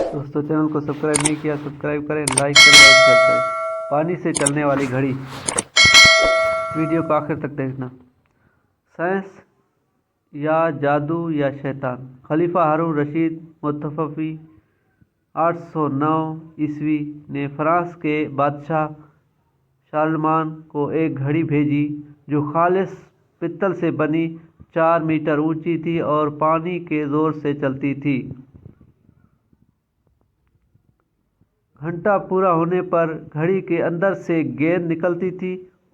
दोस्तों चैनल को सब्सक्राइब नहीं किया, सब्सक्राइब करें, लाइक करें और शेयर करें। पानी से चलने वाली घड़ी, वीडियो को आखिर तक देखना। साइंस या जादू या शैतान। खलीफा हारून रशीद मुतवफ़ी 809 ईस्वी ने फ्रांस के बादशाह शारलमान को एक घड़ी भेजी जो खालिस पित्तल से बनी, 4 मीटर ऊंची थी और पानी के जोर से चलती थी। घंटा पूरा होने पर घड़ी के अंदर से गेंद निकलती थी।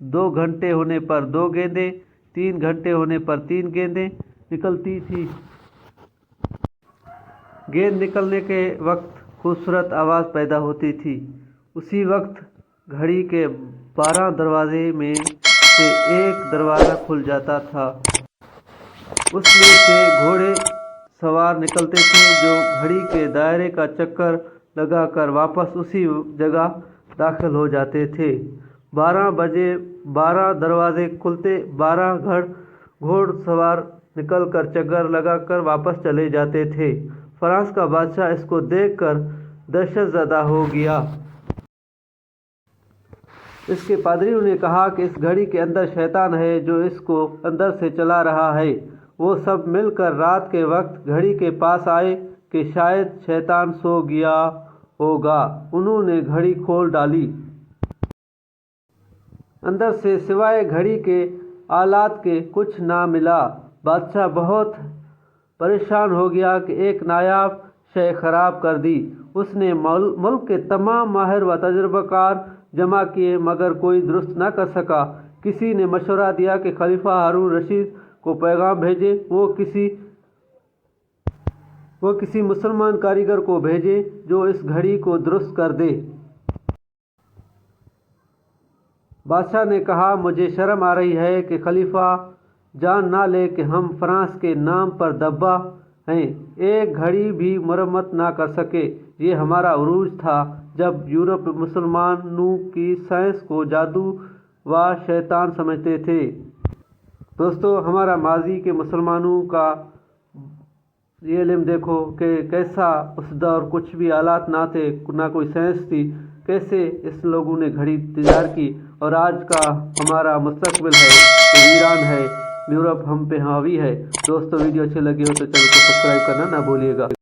2 घंटे होने पर 2 गेंदें, 3 घंटे होने पर 3 गेंदें निकलती थी। गेंद निकलने के वक्त खूबसूरत आवाज़ पैदा होती थी। उसी वक्त घड़ी के 12 दरवाजे में से एक दरवाज़ा खुल जाता था। उसमें से घोड़े सवार निकलते थे जो घड़ी के दायरे का चक्कर लगाकर वापस उसी जगह दाखिल हो जाते थे। 12 बजे 12 दरवाजे खुलते, 12 घोड़सवार निकलकर चक्कर लगाकर वापस चले जाते थे। फ्रांस का बादशाह इसको देखकर दहशतज़दा हो गया। इसके पादरियों ने कहा कि इस घड़ी के अंदर शैतान है जो इसको अंदर से चला रहा है। वो सब मिलकर रात के वक्त घड़ी के पास आए कि शायद शैतान सो गया होगा। उन्होंने घड़ी खोल डाली। अंदर से सिवाय घड़ी के आलात के कुछ ना मिला। बादशाह बहुत परेशान हो गया कि एक नायाब शय खराब कर दी। उसने मुल्क के तमाम माहिर व तजुर्बाकार जमा किए मगर कोई दुरुस्त न कर सका। किसी ने मशवरा दिया कि खलीफा हारून रशीद को पैगाम भेजे, वो किसी मुसलमान कारीगर को भेजे जो इस घड़ी को दुरुस्त कर दे। बादशाह ने कहा, मुझे शर्म आ रही है कि खलीफा जान ना ले कि हम फ्रांस के नाम पर दब्बा हैं, एक घड़ी भी मरम्मत ना कर सके। ये हमारा उरूज था जब यूरोप मुसलमानों की साइंस को जादू व शैतान समझते थे। दोस्तों, हमारा माजी के मुसलमानों का ये इल्म देखो कि कैसा उस दौर कुछ भी आलात ना थे, ना कोई साइंस थी, कैसे इस लोगों ने घड़ी तैयार की। और आज का हमारा मुस्तकबिल है तो वीरान है, यूरोप हम पे हावी है। दोस्तों, वीडियो अच्छी लगी हो तो चैनल को सब्सक्राइब करना ना भूलिएगा।